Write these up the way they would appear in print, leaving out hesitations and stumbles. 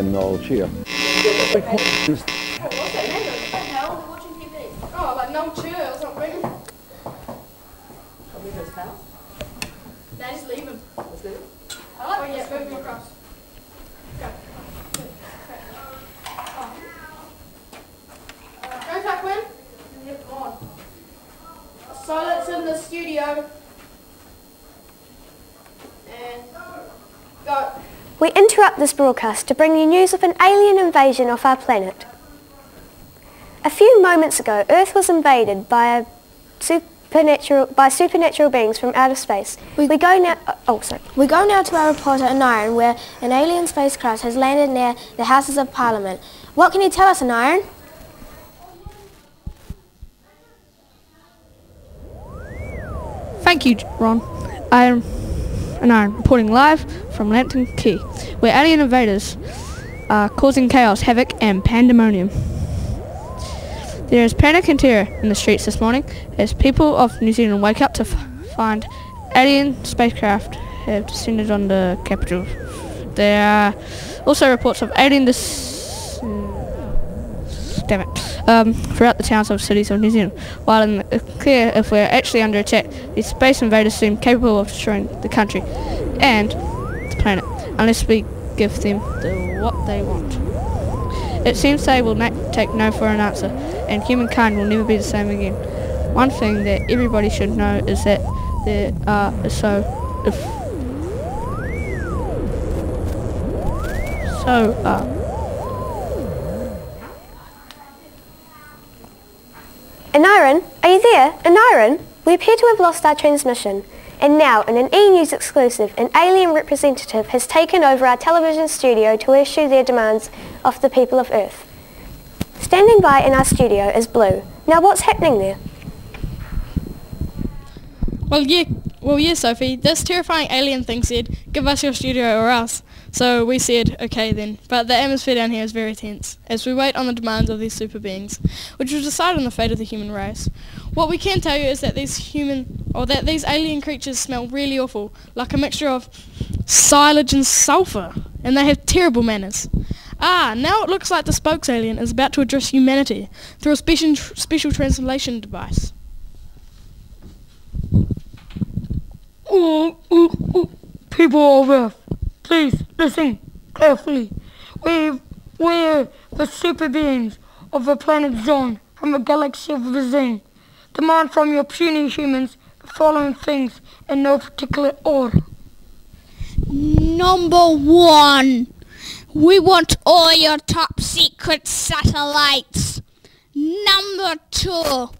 and I'll cheer. Oh, like no cheer or something. Leave those pals? No, just leave him. Let's leave it. I like yeah, move him across. Go. Go, Tuckwin. Yep, on. Silence in the studio. And go. We interrupt this broadcast to bring you news of an alien invasion of our planet. A few moments ago, Earth was invaded by supernatural beings from outer space. We go now to our reporter Aniron, where an alien spacecraft has landed near the Houses of Parliament. What can you tell us, Aniron? Thank you, Ron. I am Aniron, reporting live from Lantern Key, where alien invaders are causing chaos, havoc and pandemonium. There is panic and terror in the streets this morning as people of New Zealand wake up to find alien spacecraft have descended on the capital. There are also reports of alien throughout the towns of cities of New Zealand. While in the clear if we're actually under attack, these space invaders seem capable of destroying the country and the planet unless we give them what they want. It seems they will take no for an answer, and humankind will never be the same again. One thing that everybody should know is that there are Aniron, are you there? Aniron, we appear to have lost our transmission. And now, in an E-News exclusive, an alien representative has taken over our television studio to issue their demands of the people of Earth. Standing by in our studio is Blue. Now what's happening there? Well, yeah, Sophie, this terrifying alien thing said, give us your studio or else. So we said, okay then, but the atmosphere down here is very tense, as we wait on the demands of these super beings, which will decide on the fate of the human race. What we can tell you is that these alien creatures smell really awful, like a mixture of silage and sulphur, and they have terrible manners. Now it looks like the spokes alien is about to address humanity through a special translation device. People of Earth, please listen carefully. We're the super beings of the planet Zone from the galaxy of Vizine. Demand from your puny humans the following things in no particular order. Number 1. We want all your top secret satellites. Number 2.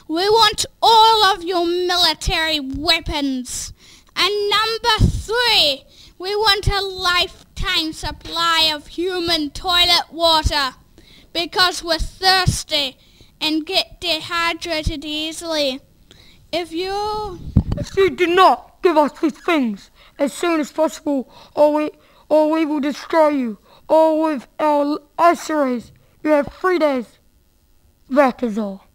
We want all of your military weapons. And number 3. We want a lifetime supply of human toilet water. Because we're thirsty and get dehydrated easily. If you do not give us these things as soon as possible, or we will destroy you, or with our ice rays. You have 3 days. That is all.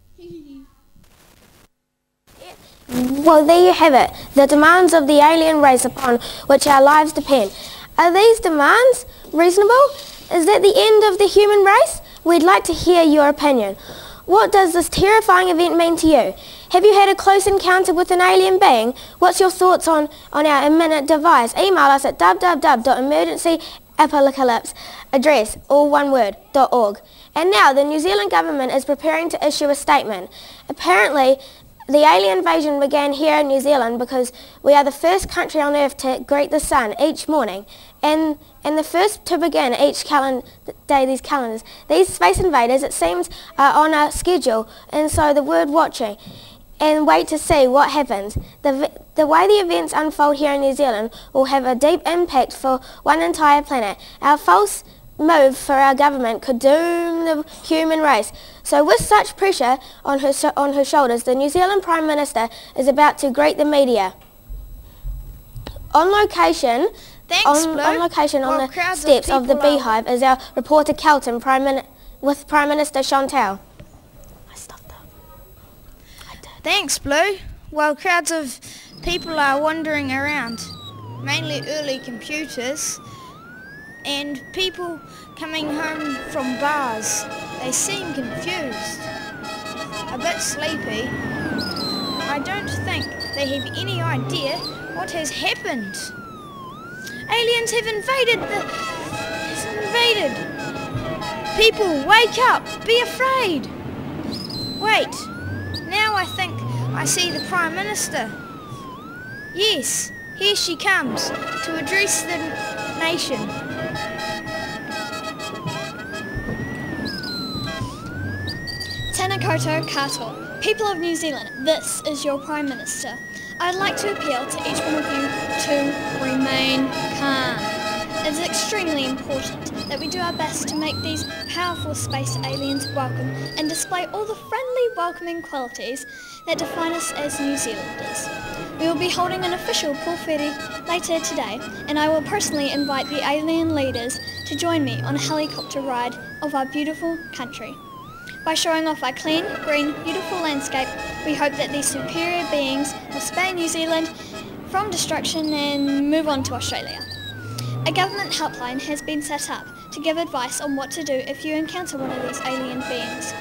Well, there you have it, the demands of the alien race upon which our lives depend. Are these demands reasonable? Is that the end of the human race? We'd like to hear your opinion. What does this terrifying event mean to you? Have you had a close encounter with an alien being? What's your thoughts on our imminent device? Email us at www.emergencyapocalypse, address, all one word, .org. And now the New Zealand government is preparing to issue a statement. Apparently, the alien invasion began here in New Zealand because we are the first country on Earth to greet the sun each morning, and the first to begin each day these calendars. These space invaders, it seems, are on a schedule, and so the word watching and wait to see what happens. The way the events unfold here in New Zealand will have a deep impact for one entire planet. Our false move for our government could doom the human race. So with such pressure on her shoulders, the New Zealand Prime Minister is about to greet the media. On location on the steps of the Beehive is our reporter Kelton with Prime Minister Chantal. I stopped that. Thanks, Blue. Well, crowds of people are wandering around, mainly early computers, and people coming home from bars. They seem confused, a bit sleepy. I don't think they have any idea what has happened. Aliens have invaded People, wake up! Be afraid! Wait, now I think I see the Prime Minister. Yes, here she comes to address the nation. Tēnā koutou katoa. People of New Zealand, this is your Prime Minister. I'd like to appeal to each one of you to remain calm. It is extremely important that we do our best to make these powerful space aliens welcome and display all the friendly, welcoming qualities that define us as New Zealanders. We will be holding an official pōwhiri later today, and I will personally invite the alien leaders to join me on a helicopter ride of our beautiful country. By showing off our clean, green, beautiful landscape, we hope that these superior beings will spare New Zealand from destruction and move on to Australia. A government helpline has been set up to give advice on what to do if you encounter one of these alien beings.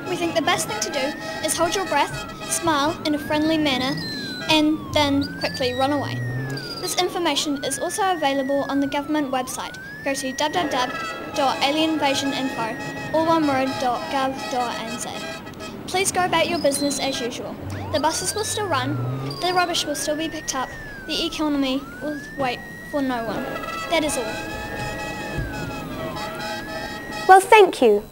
We think the best thing to do is hold your breath, smile in a friendly manner, and then quickly run away. This information is also available on the government website. Go to www.alienvasioninfo, all one word, .gov.nz. Please go about your business as usual. The buses will still run, the rubbish will still be picked up, the economy will wait for no one. That is all. Well, thank you,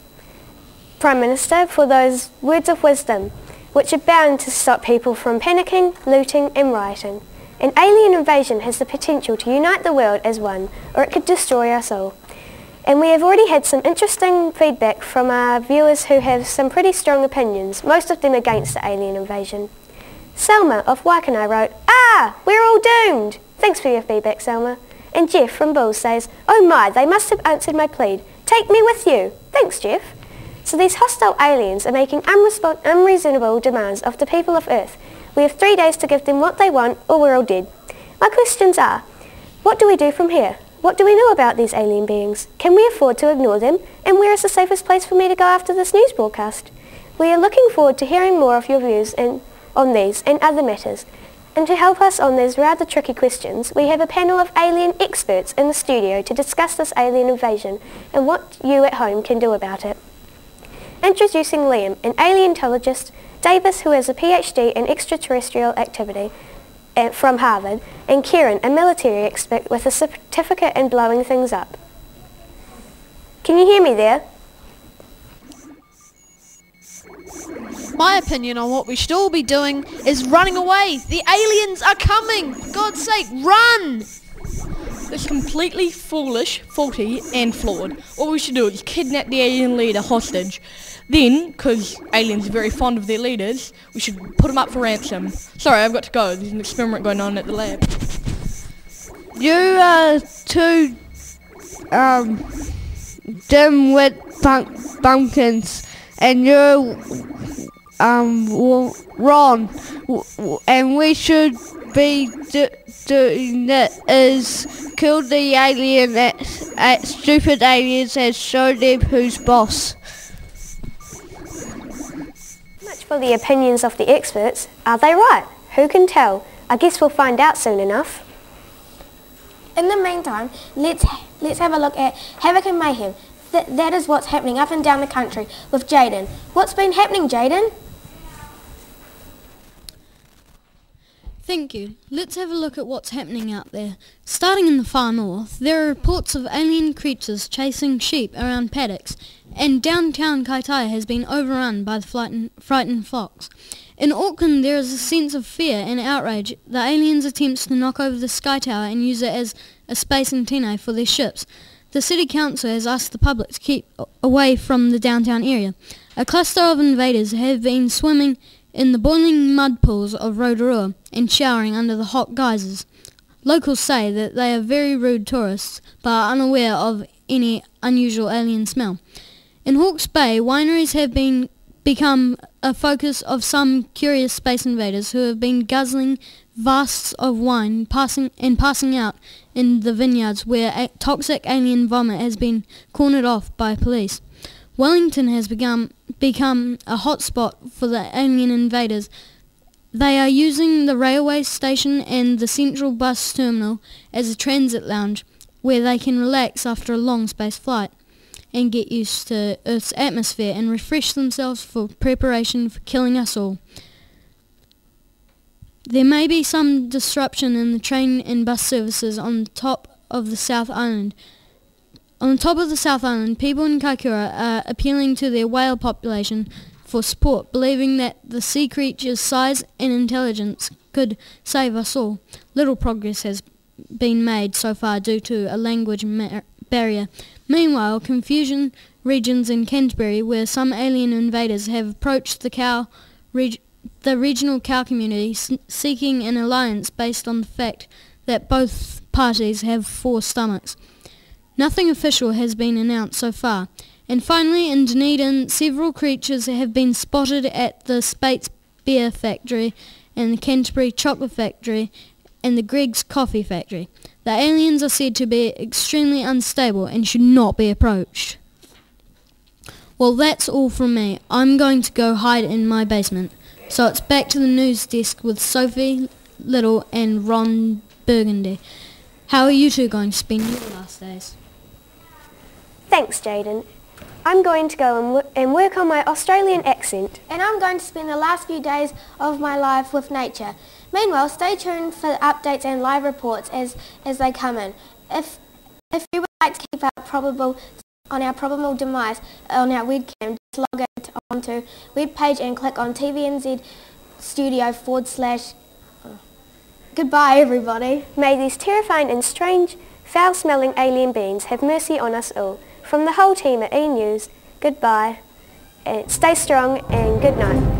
Prime Minister, for those words of wisdom, which are bound to stop people from panicking, looting and rioting. An alien invasion has the potential to unite the world as one, or it could destroy us all. And we have already had some interesting feedback from our viewers who have some pretty strong opinions, most of them against the alien invasion. Selma of Waikanae wrote, "Ah, we're all doomed!" Thanks for your feedback, Selma. And Jeff from Bulls says, "Oh my, they must have answered my plea. Take me with you." Thanks, Jeff. So these hostile aliens are making unreasonable demands of the people of Earth. We have 3 days to give them what they want, or we're all dead. My questions are, what do we do from here? What do we know about these alien beings? Can we afford to ignore them? And where is the safest place for me to go after this news broadcast? We are looking forward to hearing more of your views on these and other matters. And to help us on these rather tricky questions, we have a panel of alien experts in the studio to discuss this alien invasion and what you at home can do about it. Introducing Liam, an aleontologist, Davis, who has a PhD in extraterrestrial activity from Harvard, and Kieran, a military expert with a certificate in blowing things up. Can you hear me there? My opinion on what we should all be doing is running away. The aliens are coming! For God's sake, run! It's completely foolish, faulty and flawed. What we should do is kidnap the alien leader hostage. Then, because aliens are very fond of their leaders, we should put them up for ransom. Sorry, I've got to go. There's an experiment going on at the lab. You are two dimwit bumpkins, and you're Ron, and we should be doing it is kill the alien at stupid aliens and show them who's boss. Much for the opinions of the experts. Are they right? Who can tell? I guess we'll find out soon enough. In the meantime, let's have a look at Havoc and Mayhem. That is what's happening up and down the country with Jaden. What's been happening, Jaden? Thank you. Let's have a look at what's happening out there. Starting in the far north, there are reports of alien creatures chasing sheep around paddocks, and downtown Kaitaia has been overrun by the frightened flocks. In Auckland, there is a sense of fear and outrage. The aliens' attempts to knock over the Sky Tower and use it as a space antenna for their ships. The City Council has asked the public to keep away from the downtown area. A cluster of invaders have been swimming in the boiling mud pools of Rotorua and showering under the hot geysers. Locals say that they are very rude tourists, but are unaware of any unusual alien smell. In Hawke's Bay, wineries have been become a focus of some curious space invaders who have been guzzling vasts of wine passing out in the vineyards where toxic alien vomit has been cornered off by police. Wellington has become a hotspot for the alien invaders. They are using the railway station and the central bus terminal as a transit lounge where they can relax after a long space flight and get used to Earth's atmosphere and refresh themselves for preparation for killing us all. There may be some disruption in the train and bus services on top of the South Island. On top of the South Island, people in Kaikoura are appealing to their whale population for support, believing that the sea creature's size and intelligence could save us all. Little progress has been made so far due to a language barrier. Meanwhile, confusion regions in Canterbury, where some alien invaders have approached the regional cow community seeking an alliance based on the fact that both parties have 4 stomachs. Nothing official has been announced so far. And finally, in Dunedin, several creatures have been spotted at the Spates Beer Factory and the Canterbury Chocolate Factory and the Greg's Coffee Factory. The aliens are said to be extremely unstable and should not be approached. Well, that's all from me. I'm going to go hide in my basement. So it's back to the news desk with Sophie Little and Ron Burgundy. How are you two going to spend your last days? Thanks, Jaden. I'm going to go and work on my Australian accent. And I'm going to spend the last few days of my life with nature. Meanwhile, stay tuned for updates and live reports as they come in. If you would like to keep up on our probable demise on our webcam, just log onto webpage and click on TVNZ Studio / Goodbye, everybody. May these terrifying and strange, foul-smelling alien beings have mercy on us all. From the whole team at E! News, goodbye, and stay strong and good night.